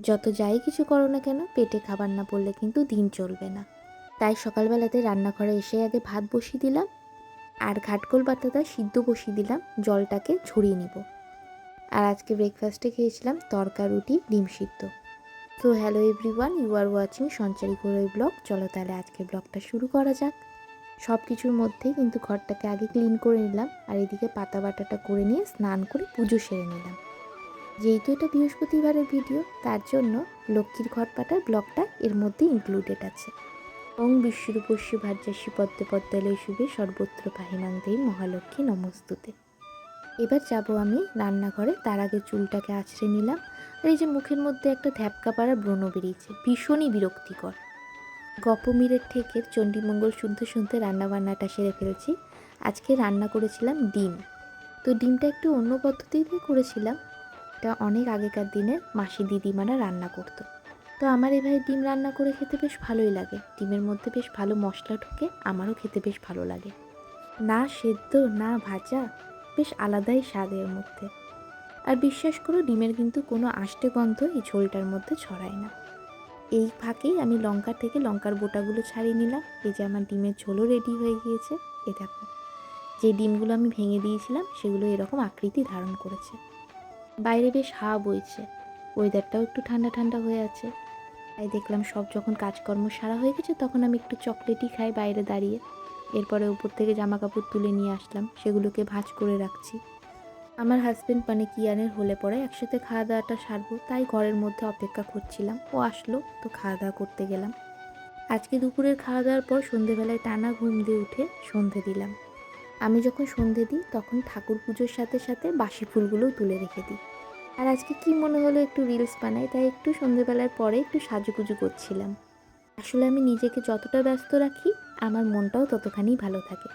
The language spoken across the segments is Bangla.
যত যাই কিছু করো না কেন পেটে খাবার না পড়লে কিন্তু দিন চলবে না। তাই সকালবেলাতে রান্নাঘরে এসে আগে ভাত বসিয়ে দিলাম, আর ঘাটকোল পাতাটা সিদ্ধ বসিয়ে দিলাম, জলটাকে ঝরিয়ে নিব। আর আজকে ব্রেকফাস্টে খেয়েছিলাম তড়কা রুটি ডিম সিদ্ধ। So hello everyone, you are watching Sanchari Gharoi blog. চলো তাহলে আজকে ব্লগটা শুরু করা যাক। সব কিছুর মধ্যেই কিন্তু ঘরটাকে আগে ক্লিন করে নিলাম, আর এদিকে পাতা বাটাটা করে নিয়ে স্নান করে পুজো সেরে নিলাম। যেহেতু এটা বৃহস্পতিবারের ভিডিও, তার জন্য লক্ষ্মীর ঘট পাটার ব্লগটা এর মধ্যে ইনক্লুডেড আছে। ওং বিশ্বরূপস্য ভাজ্যাস্য পদ্মে পদ্মালয় শুভে সর্বত্র পাহিমাং দেবী মহালক্ষ্মী নমস্তুতে। এবার যাব আমি রান্নাঘরে। তার আগে চুলটাকে আঁচড়ে নিলাম। আর এই যে মুখের মধ্যে একটা ধ্যাপকা পাড়া ব্রণ বেরিয়েছে, ভীষণই বিরক্তিকর। গপমিরের ঠেকের চণ্ডীমঙ্গল শুনতে শুনতে রান্নাবান্নাটা সেরে ফেলছি। আজকে রান্না করেছিলাম ডিম। তো ডিমটা একটু অন্য পদ্ধতিতে করেছিলাম। এটা অনেক আগেকার দিনের মাসি দিদিমারা রান্না করতো। তো আমার এভাবে ডিম রান্না করে খেতে বেশ ভালোই লাগে। ডিমের মধ্যে বেশ ভালো মশলা ঢোকে, আমারও খেতে বেশ ভালো লাগে। না সেদ্ধ না ভাজা, বেশ আলাদাই স্বাদ এর মধ্যে। আর বিশ্বাস করো, ডিমের কিন্তু কোনো আষ্টে গন্ধ এই ঝোলটার মধ্যে ছড়ায় না। এই ফাঁকেই আমি লঙ্কা থেকে লঙ্কার বোটাগুলো ছাড়িয়ে নিলাম। এই যে আমার ডিমের ঝোলও রেডি হয়ে গিয়েছে। এ দেখো, যে ডিমগুলো আমি ভেঙে দিয়েছিলাম সেগুলো এরকম আকৃতি ধারণ করেছে। বাইরে বেশ হাওয়া বইছে, ওয়েদারটাও একটু ঠান্ডা ঠান্ডা হয়ে আছে। তাই দেখলাম সব যখন কাজকর্ম সারা হয়ে গেছে তখন আমি একটু চকলেটই খাই বাইরে দাঁড়িয়ে। এরপরে উপর থেকে জামা কাপড় তুলে নিয়ে আসলাম, সেগুলোকে ভাঁজ করে রাখছি। আমার হাজব্যান্ড মানে কিয়ানের হলে পরে একসাথে খাওয়া দাওয়াটা সারবো, তাই ঘরের মধ্যে অপেক্ষা করছিলাম। ও আসলো তো খাওয়া দাওয়া করতে গেলাম। আজকে দুপুরের খাওয়া দাওয়ার পর সন্ধেবেলায় টানা ঘুম দিয়ে উঠে সন্ধে দিলাম। আমি যখন সন্ধে দিই তখন ঠাকুর পুজোর সাথে সাথে বাসি ফুলগুলোও তুলে রেখে দিই। আর আজকে কি মনে হলো একটু রিলস বানাই, তাই একটু সন্ধেবেলার পরে একটু সাজুগুজু করছিলাম। আসলে আমি নিজেকে যতটা ব্যস্ত রাখি আমার মনটাও ততখানি ভালো থাকে।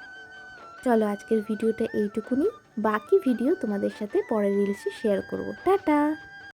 চলো আজকের ভিডিওটা এইটুকুনি, বাকি ভিডিও তোমাদের সাথে পরের রিলসে শেয়ার করব। টাটা।